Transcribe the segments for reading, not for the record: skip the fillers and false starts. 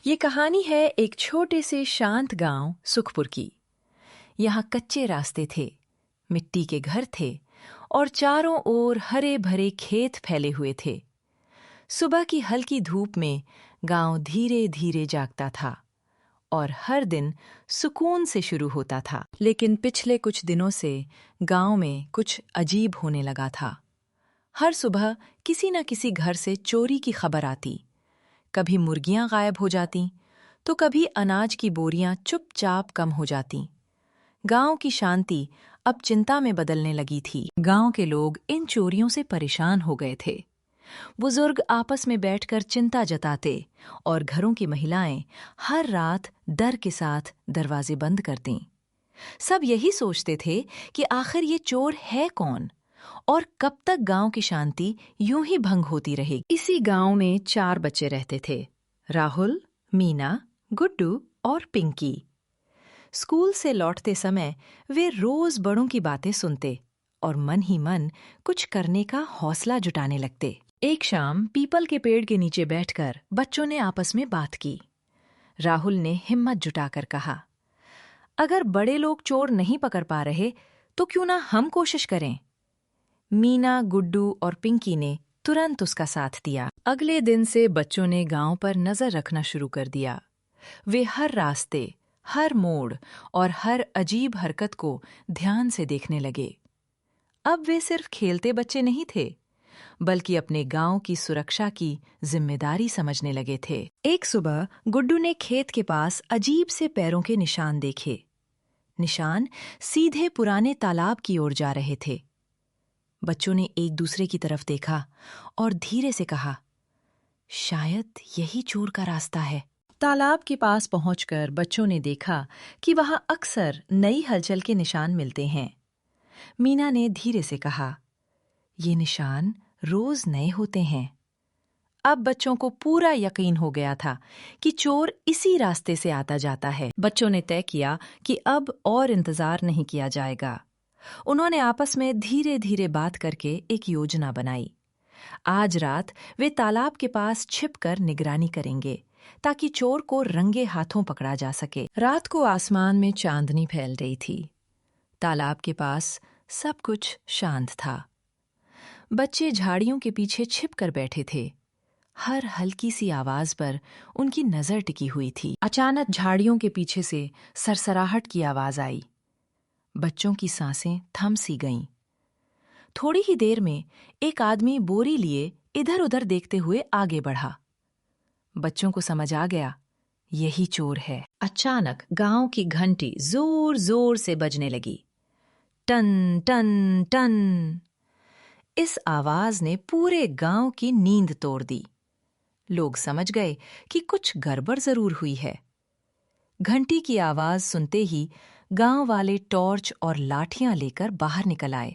ये कहानी है एक छोटे से शांत गांव सुखपुर की। यहाँ कच्चे रास्ते थे, मिट्टी के घर थे और चारों ओर हरे भरे खेत फैले हुए थे। सुबह की हल्की धूप में गांव धीरे धीरे जागता था और हर दिन सुकून से शुरू होता था। लेकिन पिछले कुछ दिनों से गांव में कुछ अजीब होने लगा था। हर सुबह किसी न किसी घर से चोरी की खबर आती। कभी मुर्गियां गायब हो जातीं, तो कभी अनाज की बोरियां चुपचाप कम हो जातीं। गांव की शांति अब चिंता में बदलने लगी थी। गांव के लोग इन चोरियों से परेशान हो गए थे। बुजुर्ग आपस में बैठकर चिंता जताते और घरों की महिलाएं हर रात डर के साथ दरवाजे बंद करतीं। सब यही सोचते थे कि आखिर ये चोर है कौन और कब तक गांव की शांति यूं ही भंग होती रहेगी। इसी गांव में 4 बच्चे रहते थे, राहुल, मीना, गुड्डू और पिंकी। स्कूल से लौटते समय वे रोज बड़ों की बातें सुनते और मन ही मन कुछ करने का हौसला जुटाने लगते। एक शाम पीपल के पेड़ के नीचे बैठकर बच्चों ने आपस में बात की। राहुल ने हिम्मत जुटाकर कहा, अगर बड़े लोग चोर नहीं पकड़ पा रहे तो क्यों ना हम कोशिश करें। मीना, गुड्डू और पिंकी ने तुरंत उसका साथ दिया। अगले दिन से बच्चों ने गांव पर नजर रखना शुरू कर दिया। वे हर रास्ते, हर मोड़ और हर अजीब हरकत को ध्यान से देखने लगे। अब वे सिर्फ खेलते बच्चे नहीं थे, बल्कि अपने गांव की सुरक्षा की जिम्मेदारी समझने लगे थे। एक सुबह गुड्डू ने खेत के पास अजीब से पैरों के निशान देखे। निशान सीधे पुराने तालाब की ओर जा रहे थे। बच्चों ने एक दूसरे की तरफ देखा और धीरे से कहा, शायद यही चोर का रास्ता है। तालाब के पास पहुंचकर बच्चों ने देखा कि वहां अक्सर नई हलचल के निशान मिलते हैं। मीना ने धीरे से कहा, ये निशान रोज नए होते हैं। अब बच्चों को पूरा यकीन हो गया था कि चोर इसी रास्ते से आता जाता है। बच्चों ने तय किया कि अब और इंतजार नहीं किया जाएगा। उन्होंने आपस में धीरे धीरे बात करके एक योजना बनाई। आज रात वे तालाब के पास छिपकर निगरानी करेंगे ताकि चोर को रंगे हाथों पकड़ा जा सके। रात को आसमान में चांदनी फैल रही थी। तालाब के पास सब कुछ शांत था। बच्चे झाड़ियों के पीछे छिपकर बैठे थे। हर हल्की सी आवाज पर उनकी नजर टिकी हुई थी। अचानक झाड़ियों के पीछे से सरसराहट की आवाज आई। बच्चों की सांसें थम सी गईं। थोड़ी ही देर में एक आदमी बोरी लिए इधर-उधर देखते हुए आगे बढ़ा। बच्चों को समझ आ गया, यही चोर है। अचानक गांव की घंटी जोर-जोर से बजने लगी। टन टन टन। इस आवाज ने पूरे गांव की नींद तोड़ दी। लोग समझ गए कि कुछ गड़बड़ जरूर हुई है। घंटी की आवाज सुनते ही गांव वाले टॉर्च और लाठियां लेकर बाहर निकल आए।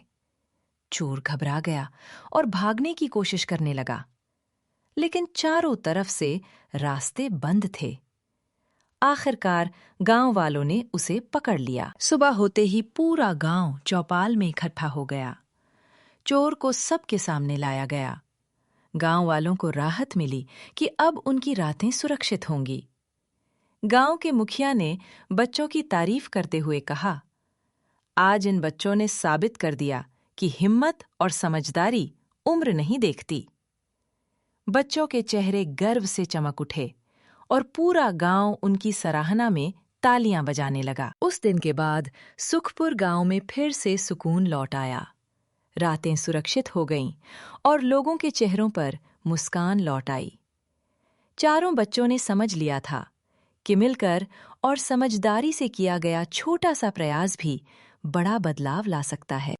चोर घबरा गया और भागने की कोशिश करने लगा, लेकिन चारों तरफ से रास्ते बंद थे। आखिरकार गांव वालों ने उसे पकड़ लिया। सुबह होते ही पूरा गांव चौपाल में इकट्ठा हो गया। चोर को सबके सामने लाया गया। गांव वालों को राहत मिली कि अब उनकी रातें सुरक्षित होंगी। गांव के मुखिया ने बच्चों की तारीफ करते हुए कहा, आज इन बच्चों ने साबित कर दिया कि हिम्मत और समझदारी उम्र नहीं देखती। बच्चों के चेहरे गर्व से चमक उठे और पूरा गांव उनकी सराहना में तालियां बजाने लगा। उस दिन के बाद सुखपुर गांव में फिर से सुकून लौट आया। रातें सुरक्षित हो गईं और लोगों के चेहरों पर मुस्कान लौट आई। चारों बच्चों ने समझ लिया था कि मिलकर और समझदारी से किया गया छोटा सा प्रयास भी बड़ा बदलाव ला सकता है।